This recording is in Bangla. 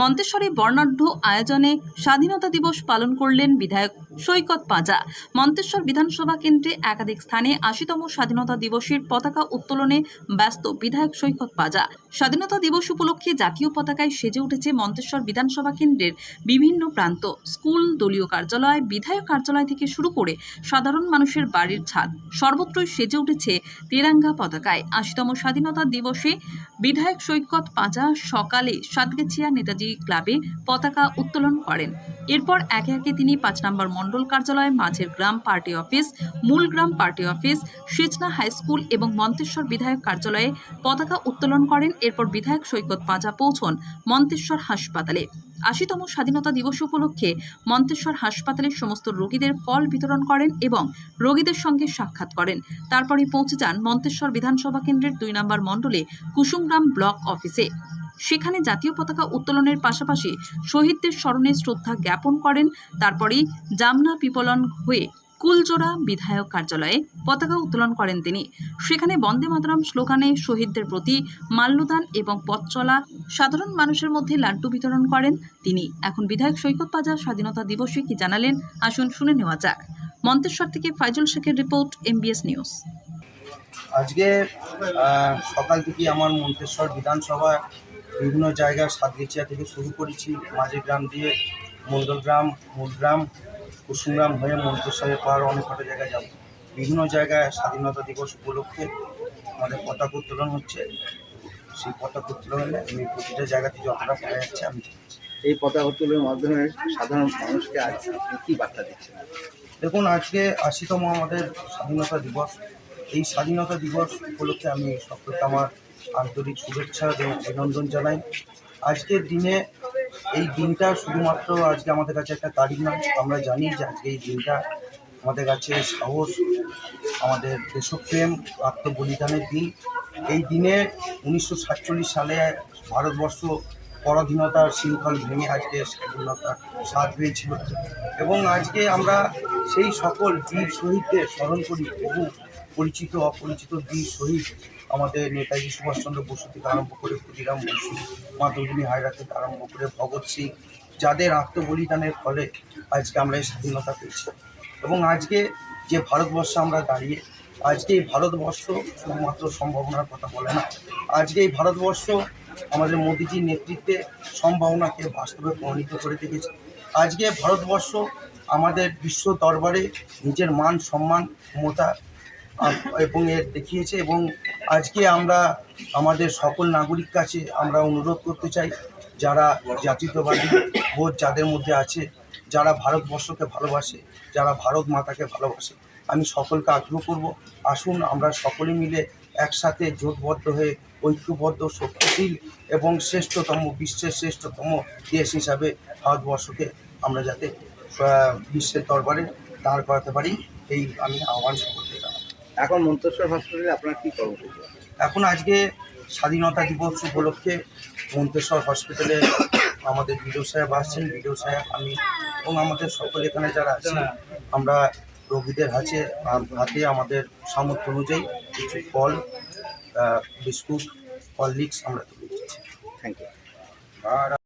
মন্তেশ্বরে বর্ণাঢ্য আয়োজনে স্বাধীনতা দিবস পালন করলেন বিধায়ক সৈকত পাঁজা। মন্তেশ্বর বিধানসভা কেন্দ্রে একাধিক স্থানে ৮০তম স্বাধীনতা দিবসের পতাকা উত্তোলনে ব্যস্ত বিধায়ক সৈকত পাঁজা। স্বাধীনতা দিবস উপলক্ষে জাতীয় পতাকায় সেজে উঠেছে মন্তেশ্বর বিধানসভা কেন্দ্রের বিভিন্ন প্রান্ত। স্কুল, দলীয় কার্যালয়, বিধায়ক কার্যালয় থেকে শুরু করে সাধারণ মানুষের বাড়ির ছাদ সর্বত্রই সেজে উঠেছে তেরাঙ্গা পতাকায়। ৮০তম স্বাধীনতা দিবসে বিধায়ক সৈকত পাঁজা সকালে সাতগেছিয়া নেতাজি ক্লাবে পতাকা উত্তোলন করেন। এরপর একে একে তিনি ৫ নম্বর মণ্ডল কার্যালয়, মাঝের গ্রাম পার্টি অফিস, মূল গ্রাম পার্টি অফিস, সেচনা হাই স্কুল এবং মন্তেশ্বর বিধায়ক কার্যালয়ে পতাকা উত্তোলন করেন। এরপর বিধায়ক সৈকত পাঁজা পৌঁছন মন্তেশ্বর হাসপাতালে। ৮০তম স্বাধীনতা দিবস উপলক্ষে মন্তেশ্বর হাসপাতালের সমস্ত রোগীদের ফল বিতরণ করেন এবং রোগীদের সঙ্গে সাক্ষাৎ করেন। তারপরে পৌঁছে যান মন্তেশ্বর বিধানসভা কেন্দ্রের ২ নম্বর মণ্ডলে কুসুমগ্রাম ব্লক অফিসে। সেখানে জাতীয় পতাকা উত্তোলনের পাশাপাশি শহীদদের স্মরণে শ্রদ্ধা জ্ঞাপন করেন। তারপরেই জামনা পিপলন হয়ে কুলজোড়া বিধায়ক কার্যালয়ে পতাকা উত্তোলন করেন তিনি। সেখানে বন্দে মাতরম স্লোগানে শহীদদের প্রতি মাল্যদান এবং পথ চলা সাধারণ মানুষের মধ্যে লাড্ডু বিতরণ করেন তিনি। এখন বিধায়ক সৈকত পাঁজা স্বাধীনতা দিবসে কি জানালেন, আসুন শুনে নেওয়া যাক। মন্তেশ্বর থেকে ফাইজুল শেখের রিপোর্ট, MBS নিউজ। আজকে সকাল থেকে আমার মন্তেশ্বর বিধানসভা বিভিন্ন জায়গায় সাতগেছিয়া থেকে শুরু করেছি, মাঝের গ্রাম দিয়ে মণ্ডলগ্রাম, মূলগ্রাম, কুসুমগ্রাম হয়ে মন্তেশ্বরের পার অনেক কটা জায়গায় যাব। বিভিন্ন জায়গায় স্বাধীনতা দিবস উপলক্ষে আমাদের পতাকা উত্তোলন হচ্ছে। সেই পতাকা উত্তোলনে আমি প্রতিটা জায়গাতে যতটা পাওয়া যাচ্ছে আমি এই পতাকা উত্তোলনের মাধ্যমে সাধারণ মানুষকে আজ আপনি কী বার্তা দিচ্ছেন? দেখুন, আজকে ৮০তম আমাদের স্বাধীনতা দিবস। এই স্বাধীনতা দিবস উপলক্ষে আমি সকলকে আমার আন্তরিক শুভেচ্ছা এবং অভিনন্দন জানাই। আজকের দিনে এই দিনটা শুধুমাত্র আজকে আমাদের কাছে একটা তারিখ নয়, আমরা জানি যে আজকে এই দিনটা আমাদের কাছে সাহস, আমাদের দেশপ্রেম, আত্মবলিদানের দিন। এই দিনে ১৯৪৭ সালে ভারতবর্ষ পরাধীনতার শৃঙ্খল ভেঙে আজকে স্বাধীনতার স্বাদ পেয়েছিল এবং আজকে আমরা সেই সকল বীর শহীদদের স্মরণ করি। বহু পরিচিত অপরিচিত বীর শহীদ, আমাদের নেতাজি সুভাষচন্দ্র বসু থেকে আরম্ভ করে ক্ষুদিরাম বসু, মাতঙ্গিনী হাজরা থেকে আরম্ভ করে ভগৎ সিং, যাদের আত্মবলিদানের ফলে আজকে আমরা এই স্বাধীনতা পেয়েছি। এবং আজকে যে ভারতবর্ষে আমরা দাঁড়িয়ে, আজকে এই ভারতবর্ষ শুধুমাত্র সম্ভাবনার কথা বলে না, আজকে এই ভারতবর্ষ আমাদের মোদিজির নেতৃত্বে সম্ভাবনাকে বাস্তবে পরিণত করে দেখেছে। আজকে ভারতবর্ষ আমাদের বিশ্ব দরবারে নিজের মান, সম্মান, ক্ষমতা এবং এর দেখিয়েছে। এবং আজকে আমরা আমাদের সকল নাগরিক কাছে আমরা অনুরোধ করতে চাই, যারা জাতীয়তাবাদী বোধ যাদের মধ্যে আছে, যারা ভারতবর্ষকে ভালোবাসে, যারা ভারত মাতাকে ভালোবাসে, আমি সকলকে আগ্রহ করব, আসুন আমরা সকলে মিলে একসাথে জোটবদ্ধ হয়ে ঐক্যবদ্ধ, শক্তিশীল এবং শ্রেষ্ঠতম, বিশ্বের শ্রেষ্ঠতম দেশ হিসাবে ভারতবর্ষকে আমরা যাতে বিশ্বের দরবারে দাঁড় করাতে পারি, এই আমি আহ্বান সকলকে জানাই। এখন মন্তেশ্বর হসপিটালে আপনার কী কর্মসূচি? এখন আজকে স্বাধীনতা দিবস উপলক্ষে মন্তেশ্বর হসপিটালে আমাদের বিডিও সাহেব আসছেন, বিডিও সাহেব, আমি এবং আমাদের সকল এখানে যারা আছেন, আমরা রোগীদের হাতে আমাদের সামর্থ্য অনুযায়ী কিছু ফল, বিস্কুট, হরলিক্স আমরা তুলে দিচ্ছি। Thank you.